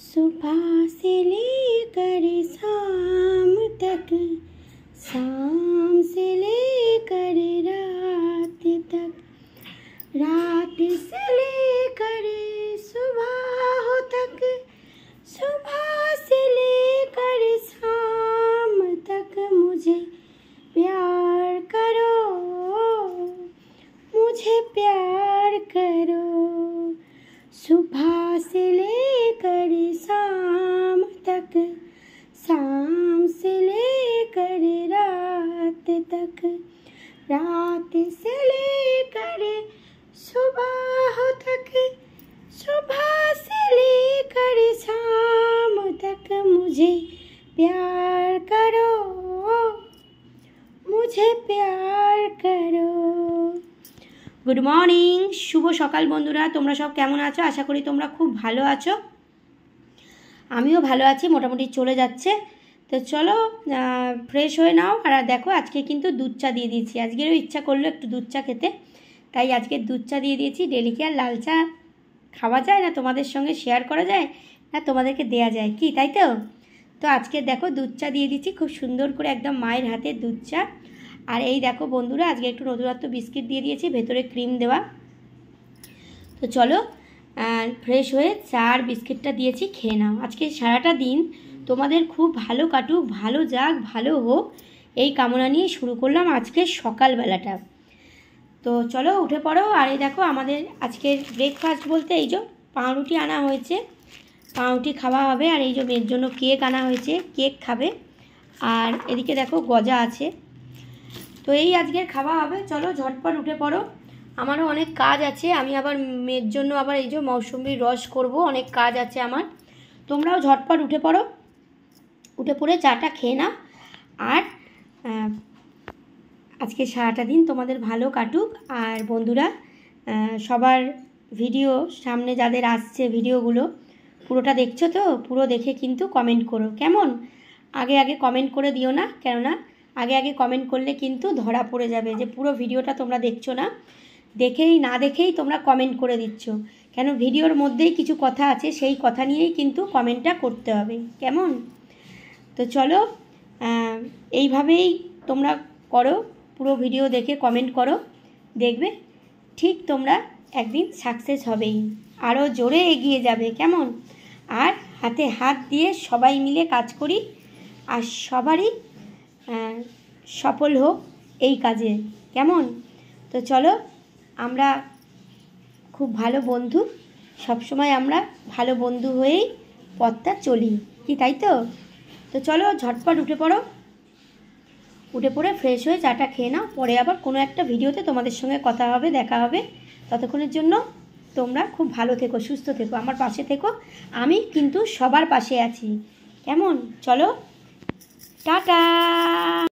सुबह से लेकर शाम तक, शाम से लेकर रात तक, रात से लेकर सुबह तक, सुबह से लेकर शाम तक मुझे प्यार करो, मुझे प्यार करो। सुबह से लेकर शाम तक, शाम से लेकर रात तक, रात से लेकर सुबह तक, सुबह से लेकर शाम तक मुझे प्यार करो, मुझे प्यार करो। गुड मर्निंग, शुभ सकाल बंधुरा, তোমরা সব কেমন আছো? আশা করি তোমরা খুব ভালো আছো। আমিও ভালো আছি, মোটামুটি চলে যাচ্ছে। তো চলো ফ্রেশ হয়ে নাও। আর দেখো আজকে কিন্তু দুধ চা দিয়ে দিয়েছি, আজকেরও ইচ্ছা করলো একটু দুধ চা খেতে, তাই আজকে দুধ চা দিয়ে দিয়েছি। ডেলি কি আর লাল চা খাওয়া যায় না, তোমাদের সঙ্গে শেয়ার করা যায় না, তোমাদেরকে দেয়া যায় কি, তাই তো? তো আজকে দেখো দুধ চা দিয়ে দিচ্ছি, খুব সুন্দর করে একদম মায়ের হাতে দুধ চা। আর এই দেখো বন্ধুরা, আজকে একটু নতুনত্ব বিস্কিট দিয়ে দিয়েছি, ভেতরে ক্রিম দেওয়া। তো চলো ফ্রেশ হয়ে চা আর বিস্কিটটা দিয়েছি, খেয়ে নাও। আজকে সারাটা দিন তোমাদের খুব ভালো কাটুক, ভালো যাক, ভালো হোক, এই কামনা নিয়ে শুরু করলাম আজকে সকালবেলাটা। তো চলো উঠে পড়ো। আর এই দেখো আমাদের আজকের ব্রেকফাস্ট বলতে এই যে পাউরুটি আনা হয়েছে, পাউরুটি খাওয়া হবে। আর এই যে মেয়ের জন্য কেক আনা হয়েছে, কেক খাবে। আর এদিকে দেখো গজা আছে। তো এই আজকের খাওয়া হবে। চলো ঝটপট উঠে পড়ো, আমারও অনেক কাজ আছে। আমি আবার মেয়ের জন্য আবার এই যে মৌসুমির রস করব, অনেক কাজ আছে আমার। তোমরাও ঝটপট উঠে পড়ো, উঠে পড়ে চাটা খেয়ে নাও। আর আজকে সারাটা দিন তোমাদের ভালো কাটুক। আর বন্ধুরা সবার ভিডিও সামনে যাদের আসছে ভিডিওগুলো পুরোটা দেখছো তো? পুরো দেখে কিন্তু কমেন্ট করো, কেমন? আগে আগে কমেন্ট করে দিও না, কেননা আগে আগে কমেন্ট করলে কিন্তু ধরা পড়ে যাবে যে পুরো ভিডিওটা তোমরা দেখছো না, দেখেই না দেখেই তোমরা কমেন্ট করে দিচ্ছ। কেন, ভিডিওর মধ্যেই কিছু কথা আছে, সেই কথা নিয়েই কিন্তু কমেন্টটা করতে হবে, কেমন? তো চলো এইভাবেই তোমরা করো, পুরো ভিডিও দেখে কমেন্ট করো, দেখবে ঠিক তোমরা একদিন সাকসেস হবেই, আরও জোরে এগিয়ে যাবে, কেমন? আর হাতে হাত দিয়ে সবাই মিলে কাজ করি, আর সবারই সফল হোক এই কাজে, কেমন? তো চলো আমরা খুব ভালো বন্ধু, সবসময় আমরা ভালো বন্ধু হয়েই পথটা চলি, কি তাই তো? তো চলো ঝটপট উঠে পড়ো, উঠে পড়ে ফ্রেশ হয়ে চাটা খেয়ে নাও। পরে আবার কোনো একটা ভিডিওতে তোমাদের সঙ্গে কথা হবে, দেখা হবে। ততক্ষণের জন্য তোমরা খুব ভালো থেকো, সুস্থ থেকো, আমার পাশে থেকো, আমি কিন্তু সবার পাশে আছি, কেমন? চলো টাটা।